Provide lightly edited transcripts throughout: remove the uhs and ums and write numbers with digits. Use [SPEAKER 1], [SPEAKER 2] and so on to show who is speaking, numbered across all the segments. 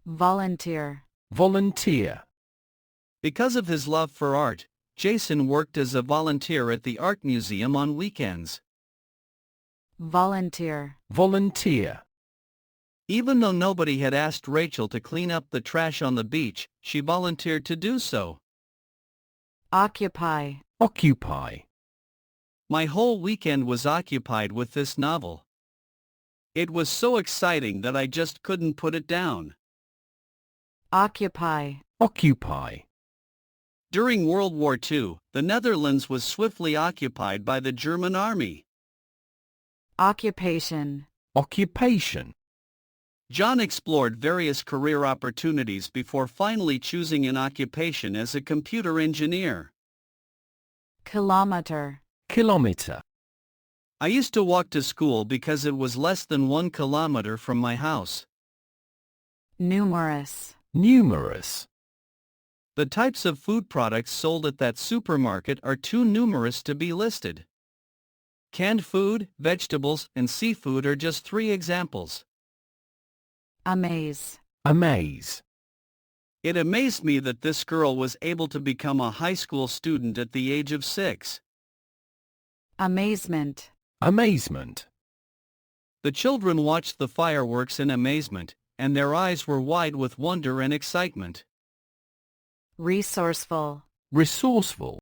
[SPEAKER 1] volunteer,
[SPEAKER 2] volunteer,
[SPEAKER 3] Because of his love for art, Jason worked as a volunteer at the art museum on weekends.
[SPEAKER 1] volunteer,
[SPEAKER 2] volunteer,
[SPEAKER 3] Even though nobody had asked Rachel to clean up the trash on the beach, she volunteered to do so.
[SPEAKER 1] occupy,
[SPEAKER 2] occupy,
[SPEAKER 3] My whole weekend was occupied with this novel. It was so exciting that I just couldn't put it down.
[SPEAKER 1] occupy,
[SPEAKER 2] occupy,
[SPEAKER 3] During World War II, the Netherlands was swiftly occupied by the German army.
[SPEAKER 1] occupation,
[SPEAKER 2] occupation,
[SPEAKER 3] John explored various career opportunities before finally choosing an occupation as a computer engineer.
[SPEAKER 1] kilometer,
[SPEAKER 2] kilometer,
[SPEAKER 3] I used to walk to school because it was less than 1 kilometer from my house.
[SPEAKER 1] numerous,
[SPEAKER 2] numerous,
[SPEAKER 3] The types of food products sold at that supermarket are too numerous to be listed. Canned food, vegetables, and seafood are just 3 examples.
[SPEAKER 1] amaze,
[SPEAKER 2] amaze,
[SPEAKER 3] It amazed me that this girl was able to become a high school student at the age of 6.
[SPEAKER 1] amazement,
[SPEAKER 2] amazement,
[SPEAKER 3] The children watched the fireworks in amazement, and their eyes were wide with wonder and excitement.
[SPEAKER 1] resourceful,
[SPEAKER 2] resourceful,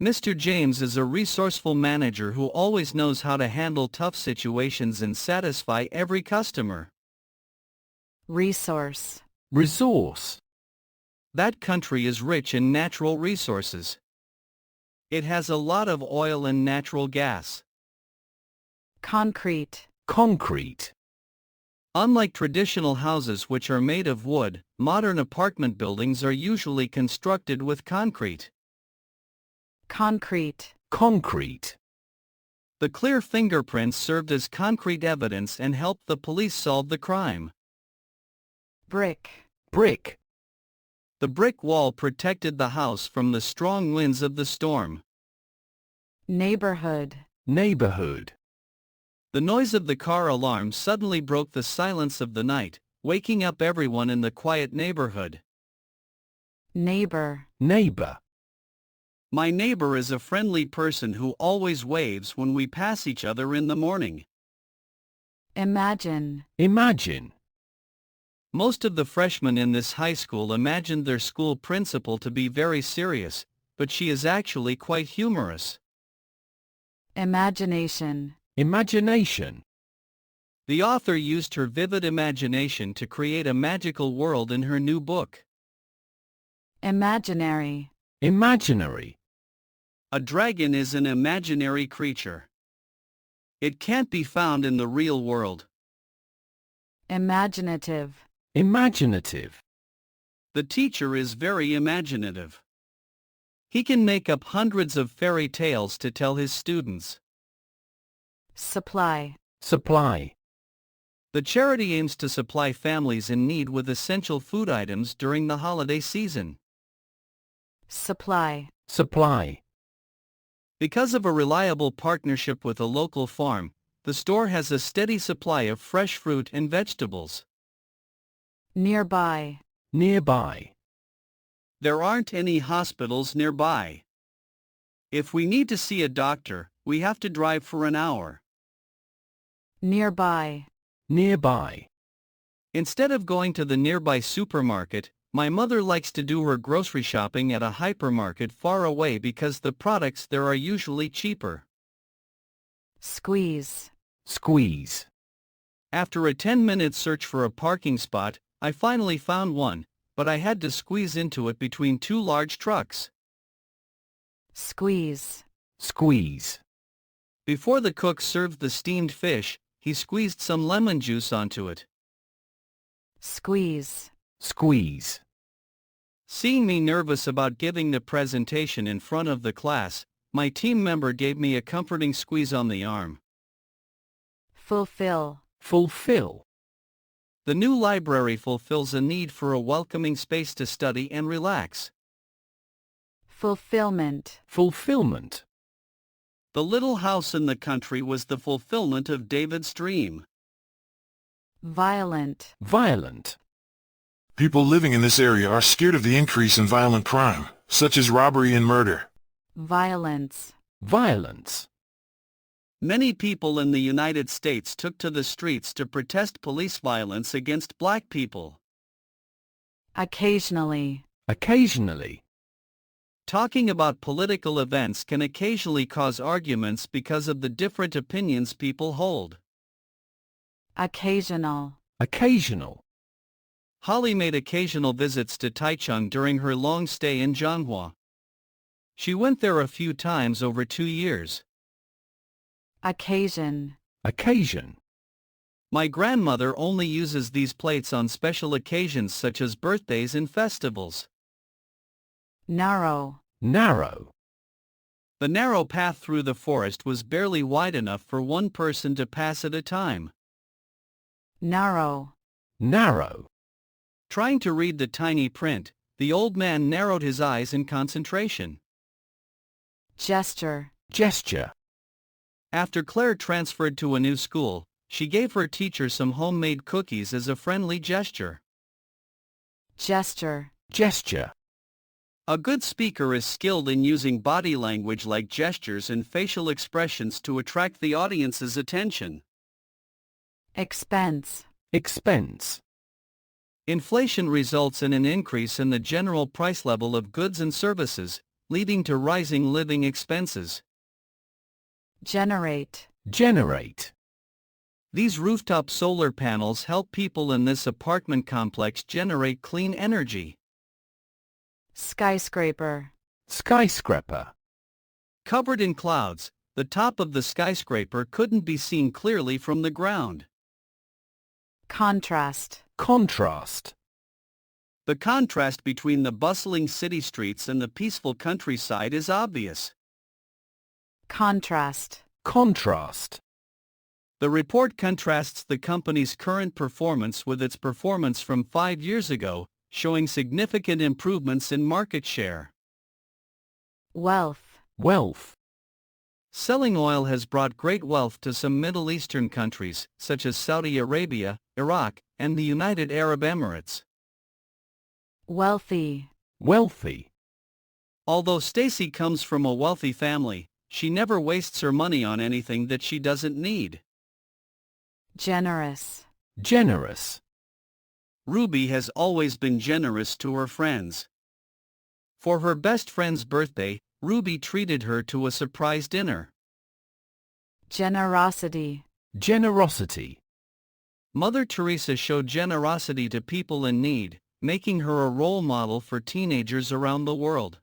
[SPEAKER 3] Mr. James is a resourceful manager who always knows how to handle tough situations and satisfy every customer.
[SPEAKER 1] resource,
[SPEAKER 2] resource,
[SPEAKER 3] That country is rich in natural resources. It has a lot of oil and natural gas.
[SPEAKER 1] concrete,
[SPEAKER 2] concrete,
[SPEAKER 3] Unlike traditional houses which are made of wood, modern apartment buildings are usually constructed with concrete.
[SPEAKER 1] concrete,
[SPEAKER 2] concrete,
[SPEAKER 3] The clear fingerprints served as concrete evidence and helped the police solve the crime.
[SPEAKER 1] brick,
[SPEAKER 2] brick,
[SPEAKER 3] The brick wall protected the house from the strong winds of the storm.
[SPEAKER 1] neighborhood,
[SPEAKER 2] neighborhood,
[SPEAKER 3] The noise of the car alarm suddenly broke the silence of the night, waking up everyone in the quiet neighborhood.
[SPEAKER 1] neighbor,
[SPEAKER 2] neighbor,
[SPEAKER 3] My neighbor is a friendly person who always waves when we pass each other in the morning.
[SPEAKER 1] imagine,
[SPEAKER 2] imagine,
[SPEAKER 3] Most of the freshmen in this high school imagined their school principal to be very serious, but she is actually quite humorous.
[SPEAKER 1] imagination,
[SPEAKER 2] imagination,
[SPEAKER 3] The author used her vivid imagination to create a magical world in her new book.
[SPEAKER 1] imaginary,
[SPEAKER 2] imaginary,
[SPEAKER 3] A dragon is an imaginary creature. It can't be found in the real world.
[SPEAKER 1] imaginative,
[SPEAKER 2] imaginative,
[SPEAKER 3] The teacher is very imaginative. He can make up hundreds of fairy tales to tell his students.
[SPEAKER 1] supply,
[SPEAKER 2] supply,
[SPEAKER 3] The charity aims to supply families in need with essential food items during the holiday season.
[SPEAKER 1] supply,
[SPEAKER 2] supply,
[SPEAKER 3] Because of a reliable partnership with a local farm, the store has a steady supply of fresh fruit and vegetables.
[SPEAKER 1] nearby,
[SPEAKER 2] nearby,
[SPEAKER 3] There aren't any hospitals nearby. If we need to see a doctor, we have to drive for an hour.
[SPEAKER 1] nearby,
[SPEAKER 2] nearby,
[SPEAKER 3] Instead of going to the nearby supermarket, my mother likes to do her grocery shopping at a hypermarket far away because the products there are usually cheaper.
[SPEAKER 1] squeeze,
[SPEAKER 2] squeeze,
[SPEAKER 3] After a 10-minute search for a parking spot, I finally found one, but I had to squeeze into it between 2 large trucks.
[SPEAKER 1] squeeze,
[SPEAKER 2] squeeze,
[SPEAKER 3] Before the cook served the steamed fish, he squeezed some lemon juice onto it.
[SPEAKER 1] squeeze,
[SPEAKER 2] squeeze,
[SPEAKER 3] Seeing me nervous about giving the presentation in front of the class, my team member gave me a comforting squeeze on the arm.
[SPEAKER 1] fulfill,
[SPEAKER 2] fulfill,
[SPEAKER 3] The new library fulfills a need for a welcoming space to study and relax.
[SPEAKER 1] fulfillment,
[SPEAKER 2] fulfillment,
[SPEAKER 3] The little house in the country was the fulfillment of David's dream.
[SPEAKER 1] violent,
[SPEAKER 2] violent,
[SPEAKER 4] People living in this area are scared of the increase in violent crime, such as robbery and murder.
[SPEAKER 1] Violence.
[SPEAKER 2] Violence.
[SPEAKER 3] Many people in the United States took to the streets to protest police violence against black people.
[SPEAKER 1] Occasionally.
[SPEAKER 2] Occasionally.
[SPEAKER 3] Talking about political events can occasionally cause arguments because of the different opinions people hold.
[SPEAKER 1] Occasional.
[SPEAKER 2] Occasional.
[SPEAKER 3] Holly made occasional visits to Taichung during her long stay in Zhanghua. She went there a few times over 2 years.
[SPEAKER 1] Occasion.
[SPEAKER 2] Occasion.
[SPEAKER 3] My grandmother only uses these plates on special occasions such as birthdays and festivals.
[SPEAKER 1] Narrow.
[SPEAKER 2] Narrow.
[SPEAKER 3] The narrow path through the forest was barely wide enough for one person to pass at a time.
[SPEAKER 1] Narrow.
[SPEAKER 2] Narrow.
[SPEAKER 3] Trying to read the tiny print, the old man narrowed his eyes in concentration.
[SPEAKER 1] Gesture.
[SPEAKER 2] Gesture.
[SPEAKER 3] After Claire transferred to a new school, she gave her teacher some homemade cookies as a friendly gesture.
[SPEAKER 1] Gesture.
[SPEAKER 2] Gesture.
[SPEAKER 3] A good speaker is skilled in using body language like gestures and facial expressions to attract the audience's attention.
[SPEAKER 1] Expense.
[SPEAKER 2] Expense.
[SPEAKER 3] Inflation results in an increase in the general price level of goods and services, leading to rising living expenses.
[SPEAKER 1] Generate.
[SPEAKER 2] Generate.
[SPEAKER 3] These rooftop solar panels help people in this apartment complex generate clean energy.
[SPEAKER 1] Skyscraper.
[SPEAKER 2] Skyscraper.
[SPEAKER 3] Covered in clouds, the top of the skyscraper couldn't be seen clearly from the ground.
[SPEAKER 1] Contrast.
[SPEAKER 2] Contrast.
[SPEAKER 3] The contrast between the bustling city streets and the peaceful countryside is obvious.
[SPEAKER 1] Contrast.
[SPEAKER 2] Contrast.
[SPEAKER 3] The report contrasts the company's current performance with its performance from 5 years ago, showing significant improvements in market share.
[SPEAKER 1] Wealth.
[SPEAKER 2] Wealth.
[SPEAKER 3] Selling oil has brought great wealth to some Middle Eastern countries, such as Saudi Arabia, Iraq, and the United Arab Emirates.
[SPEAKER 1] Wealthy.
[SPEAKER 2] Wealthy.
[SPEAKER 3] Although Stacy comes from a wealthy family, she never wastes her money on anything that she doesn't need.
[SPEAKER 1] Generous.
[SPEAKER 2] Generous.
[SPEAKER 3] Ruby has always been generous to her friends. For her best friend's birthday, Ruby treated her to a surprise dinner.
[SPEAKER 1] Generosity.
[SPEAKER 2] Generosity.
[SPEAKER 3] Mother Teresa showed generosity to people in need, making her a role model for teenagers around the world.